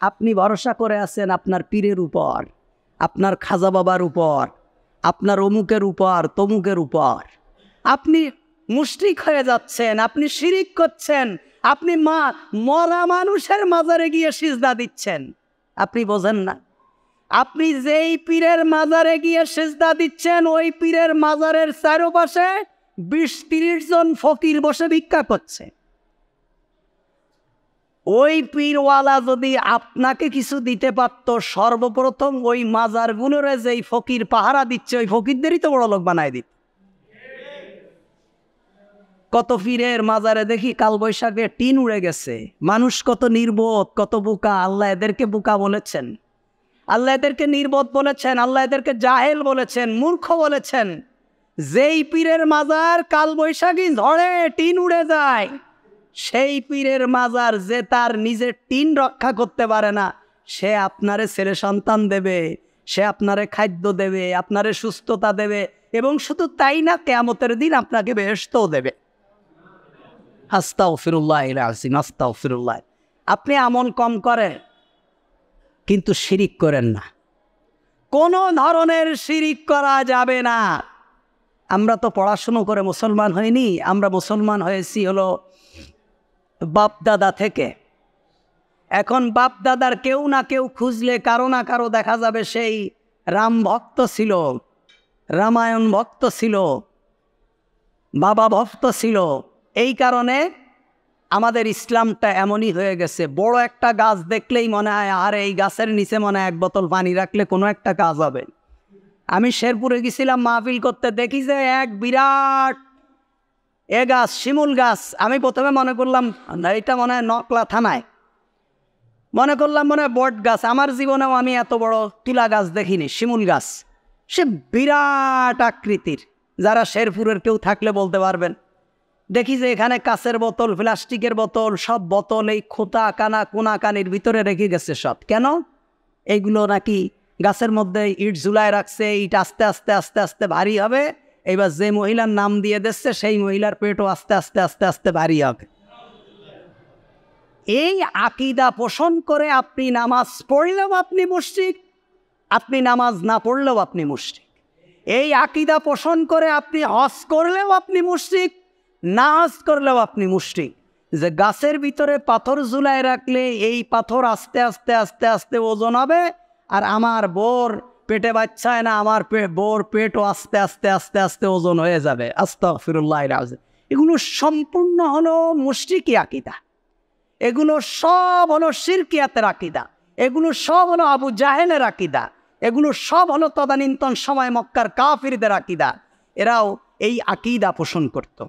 আপনি ভরসা করে আছেন আপনার পীরের উপর, আপনার খাজা বাবার উপর, আপনার অমুকের উপর, তমুকের উপর। আপনি মুশরিক হয়ে যাচ্ছেন, আপনি শিরিক করছেন, আপনি মরা মানুষের মাজারে গিয়ে সিজদা দিচ্ছেন। আপনি বোঝেন না? আপনি যেই পীরের মাজারে গিয়ে সিজদা দিচ্ছেন, ওই পীরের মাজারের চারপাশে 20-30 জন ফকির বসে ভিক্ষা করছে। ওই পীরওয়ালা যদি আপনাকে কিছু দিতে পারত, সর্বপ্রথম ওই মাজারগুলোরে যেই ফকির পাহারা দিচ্ছে, ওই ফকিরদেরই তো বড় লোক বানায় দিত। কত পীরের মাজারে দেখি কালবৈশাখে টিন উড়ে গেছে। মানুষ কত নির্বোধ, কত বোকা। আল্লাহ এদেরকে বোকা বলেছেন, আল্লাহ এদেরকে নির্বোধ বলেছেন, আল্লাহ এদেরকে জাহেল বলেছেন, মূর্খ বলেছেন। যেই পীরের মাজার কালবৈশাখী ঝড়ে টিন উড়ে যায়, সেই পীরের মাজার যে তার নিজের টিন রক্ষা করতে পারে না, সে আপনারে ছেলে সন্তান দেবে, সে আপনারে খাদ্য দেবে, আপনারে সুস্থতা দেবে, এবং শুধু তাই না, কিয়ামতের দিন আপনাকে বেহেশতও দেবে। আস্তাগফিরুল্লাহিল আযীম, আস্তাগফিরুল্লাহ। আপনি আমল কম করেন কিন্তু শিরিক করেন না। কোনো ধরনের শিরিক করা যাবে না। আমরা তো পড়াশুনো করে মুসলমান হইনি, আমরা মুসলমান হয়েছি হলো বাপদাদা থেকে। এখন বাপদাদার কেউ না কেউ খুঁজলে কারো না কারো দেখা যাবে সেই রাম ভক্ত ছিল, রামায়ণ ভক্ত ছিল, বাবা ভক্ত ছিল। এই কারণে আমাদের ইসলামটা এমনই হয়ে গেছে। বড় একটা গাছ দেখলেই মনে হয় আর এই গাছের নিচে মনে হয় 1 বোতল পানি রাখলে কোনো একটা কাজ হবে। আমি শেরপুরে গেছিলাম মাহফিল করতে, দেখি যে এক বিরাট গাছ, শিমুল গাছ। আমি প্রথমে মনে করলাম এটা মনে হয় নকলা থানায়, মনে করলাম মনে হয় বট গাছ। আমার জীবনেও আমি এত বড় তুলা গাছ দেখিনি, শিমুল গাছ। সে বিরাট আকৃতির, যারা শেরপুরের কেউ থাকলে বলতে পারবেন। দেখি যে এখানে কাঁচের বোতল, প্লাস্টিকের বোতল, সব বোতল এই খোঁতা কানা কোনা কানির ভিতরে রেখে গেছে সব। কেন? এইগুলো নাকি গাছের মধ্যে ইট ঝুলায় রাখছে, ইট আস্তে আস্তে আস্তে আস্তে ভারী হবে। এবার যে মহিলার নাম দিয়ে দিচ্ছে, সেই মহিলার পেটও আস্তে আস্তে আস্তে আস্তে ভারী হবে। এই আকীদা পোষণ করে আপনি নামাজ পড়লেও আপনি মুশরিক, আপনি নামাজ না পড়লেও আপনি মুশরিক। এই আকীদা পোষণ করে আপনি হজ করলেও আপনি মুশরিক, না হজ করলেও আপনি মুশরিক। যে গাছের ভিতরে পাথর ঝুলায় রাখলে এই পাথর আস্তে আস্তে আস্তে আস্তে ওজন হবে, আর আমার বোর পেটে বাচ্চায় না, আমার বোর পেটও আস্তে আস্তে আস্তে আস্তে ওজন হয়ে যাবে। আস্তাগফিরুল্লাহিল আযীম। এগুলো সম্পূর্ণ হলো মুশরিকি আকীদা, এগুলো সব হলো শিরকিয়াতের আকীদা, এগুলো সব হলো আবু জাহেলের আকীদা, এগুলো সব হলো তদানীন্তন সময় মক্কার কাফিরদের আকীদা। এরাও এই আকীদা পোষণ করত।